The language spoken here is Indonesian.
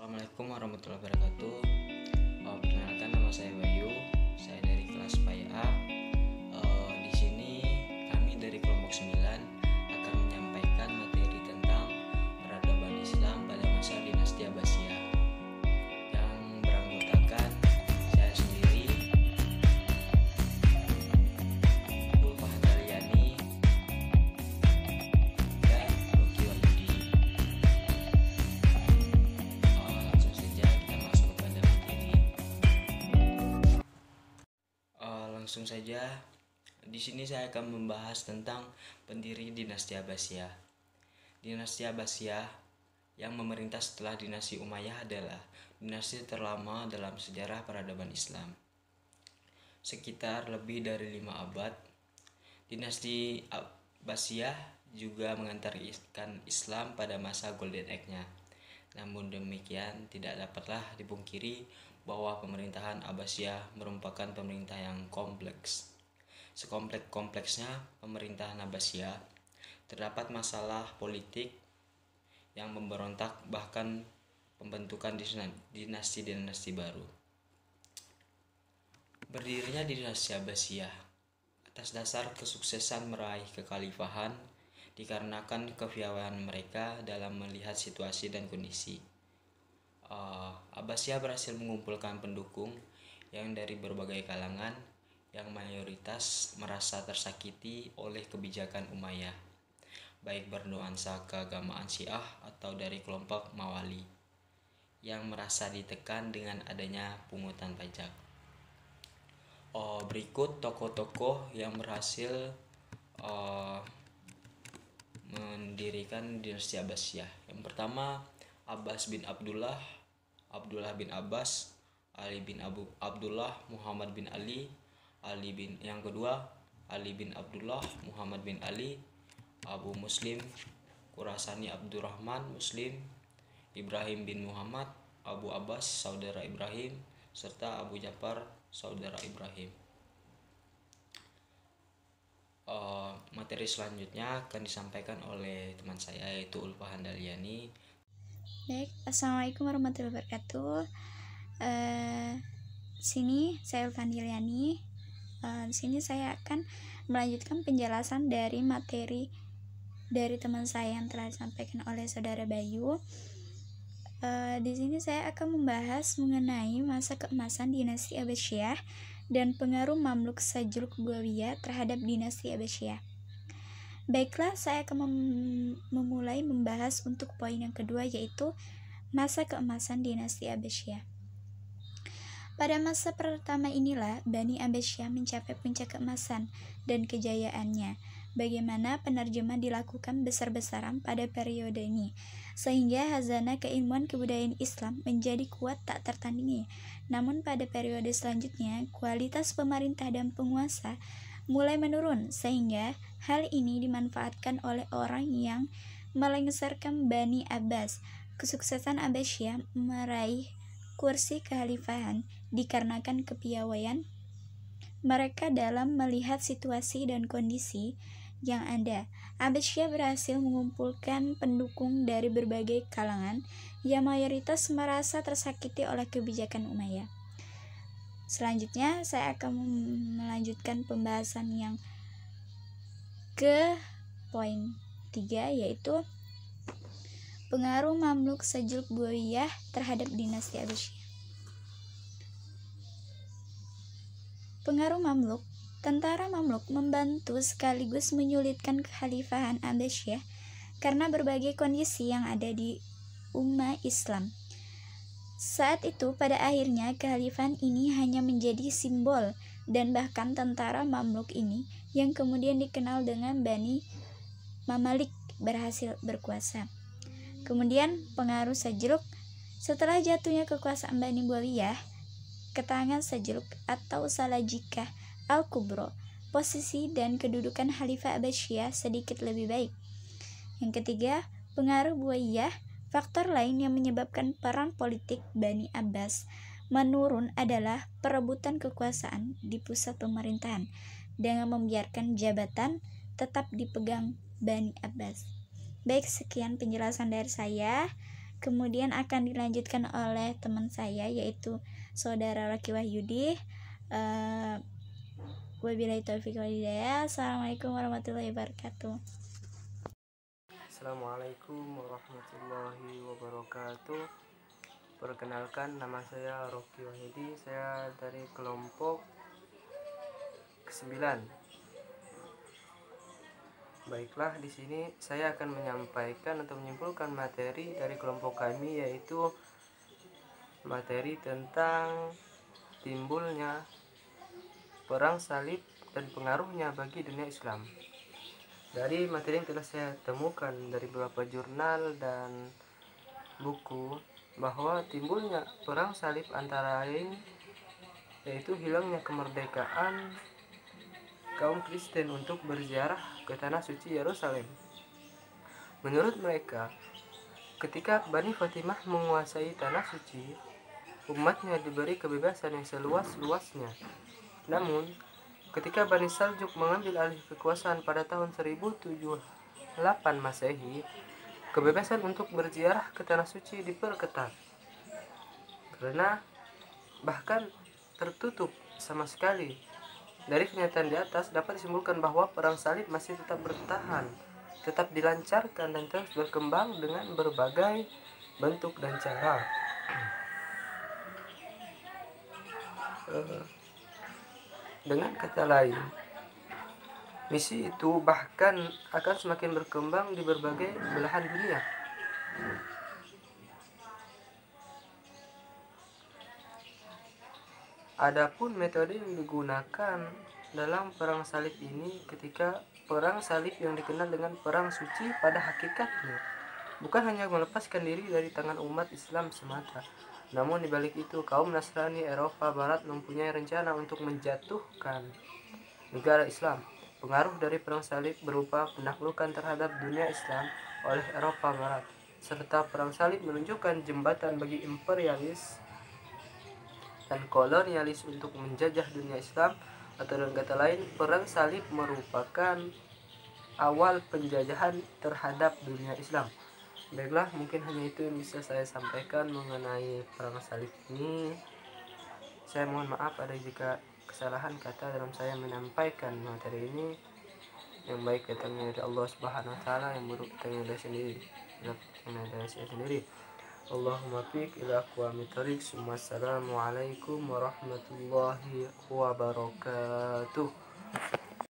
Assalamualaikum warahmatullahi wabarakatuh. Perkenalkan, nama saya Bayu. Saya dari kelas PAIA. Di sini kami dari kelompok 9 akan menyampaikan materi tentang peradaban Islam pada masa dinasti Abbasiyah yang beranggotakan saya sendiri, Ulfa Handaliani, dan Rocky Wahyudi. Langsung saja kita masuk kepada materi. Langsung saja, di sini saya akan membahas tentang pendiri dinasti Abbasiyah. Dinasti Abbasiyah yang memerintah setelah dinasti Umayyah adalah dinasti terlama dalam sejarah peradaban Islam. Sekitar lebih dari 5 abad, dinasti Abbasiyah juga mengantarkan Islam pada masa Golden Age-nya. Namun demikian, tidak dapatlah dipungkiri bahwa pemerintahan Abbasiyah merupakan pemerintah yang kompleks. Sekompleks-kompleksnya pemerintahan Abbasiyah, terdapat masalah politik yang memberontak, bahkan pembentukan dinasti-dinasti baru. Berdirinya dinasti Abbasiyah atas dasar kesuksesan meraih kekhalifahan dikarenakan kepiawaian mereka dalam melihat situasi dan kondisi. Abbasiyah berhasil mengumpulkan pendukung yang dari berbagai kalangan yang mayoritas merasa tersakiti oleh kebijakan Umayyah, baik bernuansa keagamaan Syiah atau dari kelompok Mawali yang merasa ditekan dengan adanya pungutan pajak. Berikut tokoh-tokoh yang berhasil mendirikan dinasti Abbasiyah. Yang pertama, Abbas bin Abdullah, Abdullah bin Abbas, Ali bin Abdullah, Muhammad bin Ali, yang kedua, Ali bin Abdullah, Muhammad bin Ali, Abu Muslim, Khurasani Abdurrahman Muslim, Ibrahim bin Muhammad, Abu Abbas, saudara Ibrahim, serta Abu Ja'far, saudara Ibrahim. Materi selanjutnya akan disampaikan oleh teman saya, yaitu Ulfa Handaliani. Baik, assalamualaikum warahmatullahi wabarakatuh. Sini saya Ulfa Handaliani. Di sini saya akan melanjutkan penjelasan dari materi dari teman saya yang telah disampaikan oleh saudara Bayu. Di sini saya akan membahas mengenai masa keemasan dinasti Abbasiyah dan pengaruh Mamluk Saljuk Buawiyah terhadap dinasti Abbasiyah. Baiklah, saya akan memulai membahas untuk poin yang kedua, yaitu masa keemasan dinasti Abbasiyah. Pada masa pertama inilah Bani Abbasiyah mencapai puncak keemasan dan kejayaannya. Bagaimana penerjemah dilakukan besar-besaran pada periode ini, sehingga khazanah keilmuan kebudayaan Islam menjadi kuat tak tertandingi. Namun pada periode selanjutnya, kualitas pemerintah dan penguasa mulai menurun, sehingga hal ini dimanfaatkan oleh orang yang melengsarkan Bani Abbas. Kesuksesan Abbasiyah meraih kursi kekhalifahan dikarenakan kepiawaian mereka dalam melihat situasi dan kondisi yang ada. Abbasiyah berhasil mengumpulkan pendukung dari berbagai kalangan yang mayoritas merasa tersakiti oleh kebijakan Umayyah. Selanjutnya saya akan melanjutkan pembahasan yang ke poin 3, yaitu pengaruh Mamluk Saljuk Buawiyah terhadap dinasti Abbasiyah. Pengaruh Mamluk. Tentara Mamluk membantu sekaligus menyulitkan kekhalifahan Abbasiyah karena berbagai kondisi yang ada di umat Islam. Saat itu pada akhirnya kekhalifahan ini hanya menjadi simbol, dan bahkan tentara Mamluk ini yang kemudian dikenal dengan Bani Mamalik berhasil berkuasa. Kemudian pengaruh Saljuk. Setelah jatuhnya kekuasaan Bani Buawiyah ke tangan Saljuk atau Salajikah Al-Kubro, posisi dan kedudukan Khalifah Abbasiyah sedikit lebih baik. Yang ketiga, pengaruh Buawiyah. Faktor lain yang menyebabkan peran politik Bani Abbas menurun adalah perebutan kekuasaan di pusat pemerintahan dengan membiarkan jabatan tetap dipegang Bani Abbas. Baik, sekian penjelasan dari saya. kemudian akan dilanjutkan oleh teman saya yaitu saudara Rocky Wahyudi. Wabillahi taufiq wal hidayah. Assalamualaikum warahmatullahi wabarakatuh. Assalamualaikum warahmatullahi wabarakatuh. Perkenalkan, nama saya Rocky Wahyudi. Saya dari kelompok ke-9. Baiklah, di sini saya akan menyampaikan atau menyimpulkan materi dari kelompok kami, yaitu materi tentang timbulnya perang salib dan pengaruhnya bagi dunia Islam. Dari materi yang telah saya temukan dari beberapa jurnal dan buku, bahwa timbulnya perang salib antara lain yaitu hilangnya kemerdekaan kaum Kristen untuk berziarah ke tanah suci Yerusalem. Menurut mereka, ketika Bani Fatimah menguasai tanah suci, umatnya diberi kebebasan yang seluas-luasnya. Namun, ketika Bani Saljuk mengambil alih kekuasaan pada tahun 1078 Masehi, kebebasan untuk berziarah ke tanah suci diperketat. Karena bahkan tertutup sama sekali. Dari kenyataan di atas dapat disimpulkan bahwa perang salib masih tetap bertahan, tetap dilancarkan dan terus berkembang dengan berbagai bentuk dan cara. Dengan kata lain, misi itu bahkan akan semakin berkembang di berbagai belahan dunia. Adapun metode yang digunakan dalam perang salib ini, ketika perang salib yang dikenal dengan perang suci pada hakikatnya bukan hanya melepaskan diri dari tangan umat Islam semata, namun dibalik itu kaum Nasrani Eropa Barat mempunyai rencana untuk menjatuhkan negara Islam. Pengaruh dari perang salib berupa penaklukan terhadap dunia Islam oleh Eropa Barat, serta perang salib menunjukkan jembatan bagi imperialis dan kolonialis untuk menjajah dunia Islam, atau dengan kata lain, perang salib merupakan awal penjajahan terhadap dunia Islam. Baiklah, mungkin hanya itu yang bisa saya sampaikan mengenai perang salib ini. Saya mohon maaf ada jika kesalahan kata dalam saya menyampaikan materi ini. Yang baik datangnya dari Allah Subhanahu wa taala, yang buruk datangnya dari sendiri. Dari saya sendiri. Allahumma fiq ila aqwamit thariq. Assalamualaikum warahmatullahi wabarakatuh.